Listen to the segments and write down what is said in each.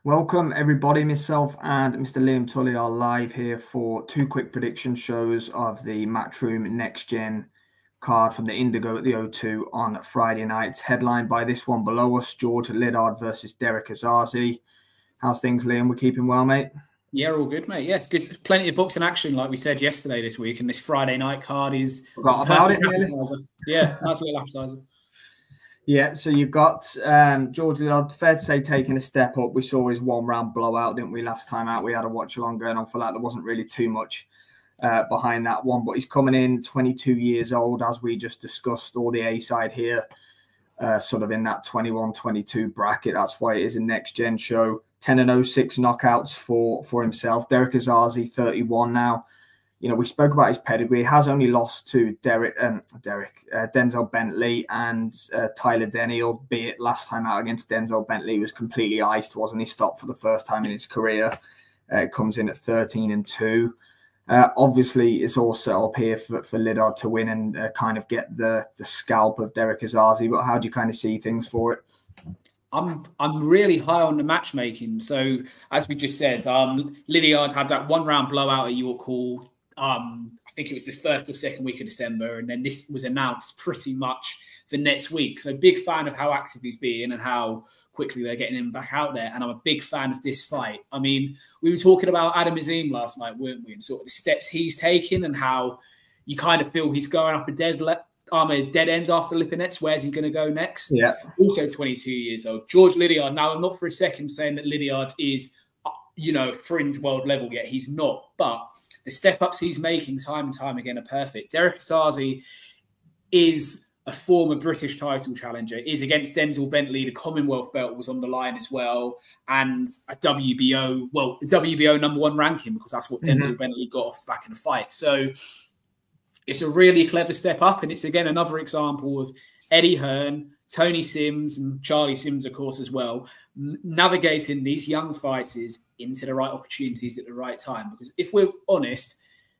Welcome everybody. Myself and Mr. Liam Tully are live here for two quick prediction shows of the Matchroom Next Gen card from the Indigo at the O2 on Friday night, headlined by this one below us, George Liddard versus Derrick Osaze. How's things, Liam? We're keeping well, mate? Yeah, all good, mate. Yes, good. Plenty of boxing action, like we said yesterday this week, and this Friday night card is forgot about it. Yeah, nice little appetizer. Yeah, so you've got George Liddard, fair to say, taking a step up. We saw his one-round blowout, didn't we, last time out? We had a watch-along going on for that. There wasn't really too much behind that one, but he's coming in 22 years old, as we just discussed, all the A-side here, sort of in that 21-22 bracket. That's why it is a next-gen show. 10-0, 6 knockouts for himself. Derrick Osaze, 31 now. You know, we spoke about his pedigree. He has only lost to Denzel Bentley and Tyler Denny, albeit last time out against Denzel Bentley was completely iced, wasn't he? Stopped for the first time in his career. Comes in at 13-2. Obviously, it's all set up here for Liddard to win and kind of get the scalp of Derrick Osaze. But how do you kind of see things for it? I'm really high on the matchmaking. So as we just said, Liddard had that one-round blowout at York Hall. I think it was the first or second week of December, and then this was announced pretty much for next week. So big fan of how active he's being and how quickly they're getting him back out there. And I'm a big fan of this fight. I mean, we were talking about Adam Azim last night, weren't we? And sort of the steps he's taken and how you kind of feel he's going up a dead end after Lipinets. Where's he going to go next? Yeah. Also 22 years old. George Liddard. Now, I'm not for a second saying that Liddard is, fringe world level yet. He's not. But the step-ups he's making time and time again are perfect. Derrick Osaze is a former British title challenger, is against Denzel Bentley. The Commonwealth belt was on the line as well, and a WBO #1 ranking, because that's what Denzel Bentley got off the back of the fight. So it's a really clever step up, and it's, again, another example of Eddie Hearn, Tony Sims, and Charlie Sims, of course, as well, navigating these young fighters into the right opportunities at the right time. Because if we're honest,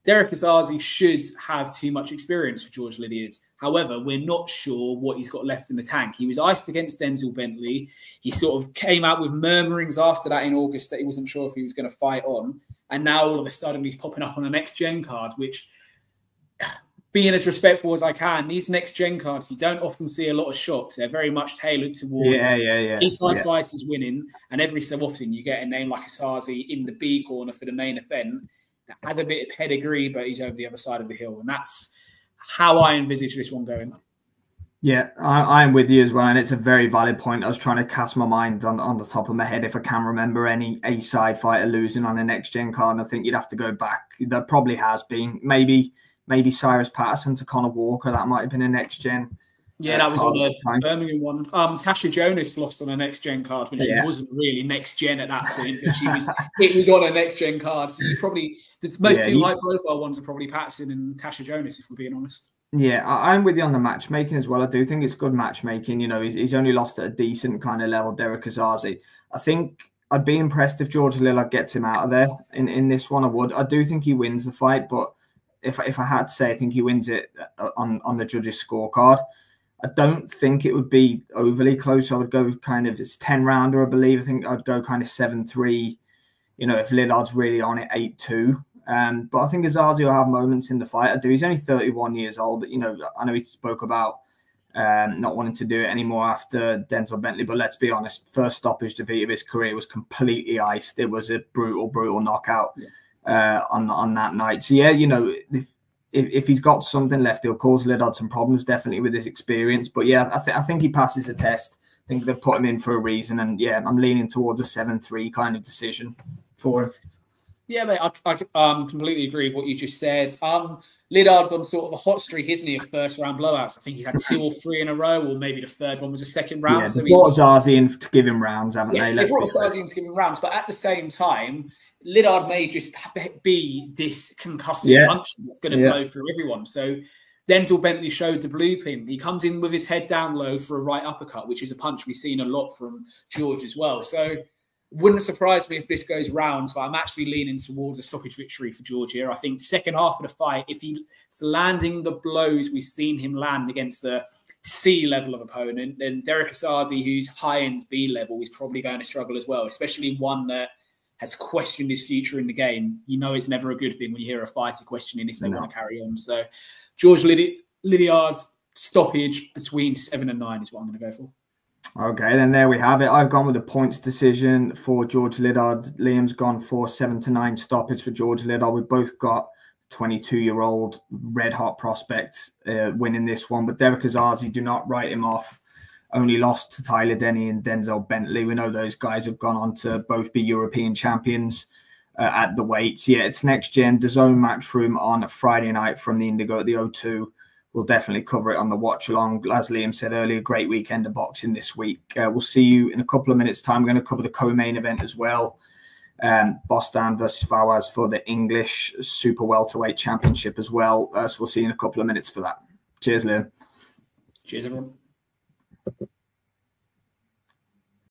Derrick Osaze should have too much experience for George Liddard. However, we're not sure what he's got left in the tank. He was iced against Denzel Bentley. He sort of came out with murmurings after that in August that he wasn't sure if he was going to fight on. And now all of a sudden he's popping up on a next-gen card, which, being as respectful as I can, these next-gen cards, you don't often see a lot of shocks. They're very much tailored towards inside fighters winning, and every so often you get a name like Osaze in the B corner for the main event that has a bit of pedigree, but he's over the other side of the hill. And that's how I envisage this one going. Yeah, I'm with you as well, and it's a very valid point. I was trying to cast my mind on the top of my head if I can remember any A-side fighter losing on a next-gen card, and I think you'd have to go back. There probably has been. Maybe Cyrus Patterson to Conor Walker. That might have been a next-gen. Yeah, that was on the Birmingham one. Tasha Jonas lost on a next-gen card when she wasn't really next-gen at that point, but it was on a next-gen card. So you probably, the most two high-profile ones are probably Patterson and Tasha Jonas, if we're being honest. Yeah, I'm with you on the matchmaking as well. I do think it's good matchmaking. You know, he's only lost at a decent kind of level, Derrick Osaze. I think I'd be impressed if George Liddard gets him out of there in this one. I would. I do think he wins the fight, but if I had to say, I think he wins it on the judges' scorecard. I don't think it would be overly close. I would go kind of, it's 10-rounder, I believe. I think I'd go kind of 7-3. You know, if Lillard's really on it, 8-2. But I think Osaze will have moments in the fight. I do. He's only 31 years old. You know, I know he spoke about not wanting to do it anymore after Denzel Bentley, but let's be honest, first stoppage defeat of his career was completely iced. It was a brutal knockout. Yeah. On that night. So yeah, you know, if he's got something left, he'll cause Liddard some problems, definitely, with his experience. But yeah, I think he passes the test. I think they've put him in for a reason, and yeah, I'm leaning towards a 7-3 kind of decision for him. Yeah, mate, I completely agree with what you just said. Liddard's on sort of a hot streak, isn't he, of first-round blowouts? I think he's had 2 or 3 in a row, or maybe the third one was a second round. Yeah, they brought Osaze in to give him rounds, haven't they? They brought Osaze in to give him rounds, but at the same time, Liddard may just be this concussive punch that's going to blow through everyone. So Denzel Bentley showed the blueprint. He comes in with his head down low for a right uppercut, which is a punch we've seen a lot from George as well. So wouldn't surprise me if this goes rounds, but I'm actually leaning towards a stoppage victory for George here. I think second half of the fight, if he's landing the blows we've seen him land against the C level of opponent, then Derrick Osaze, who's high end B level, is probably going to struggle as well, especially one that has questioned his future in the game. You know, it's never a good thing when you hear a fighter questioning if they want to carry on. So George Liddard's stoppage between 7 and 9 is what I'm going to go for. Okay, then there we have it. I've gone with a points decision for George Liddard. Liam's gone for 7 to 9 stoppage for George Liddard. We've both got 22-year-old red-hot prospect winning this one. But Derrick Osaze, do not write him off. Only lost to Tyler Denny and Denzel Bentley. We know those guys have gone on to both be European champions at the weights. Yeah, it's next gen. DAZN Matchroom on a Friday night from the Indigo at the O2. We'll definitely cover it on the watch along. As Liam said earlier, great weekend of boxing this week. We'll see you in a couple of minutes' time. We're going to cover the co-main event as well. Bostan versus Fawaz for the English Super Welterweight Championship as well. So we'll see you in a couple of minutes for that. Cheers, Liam. Cheers, everyone.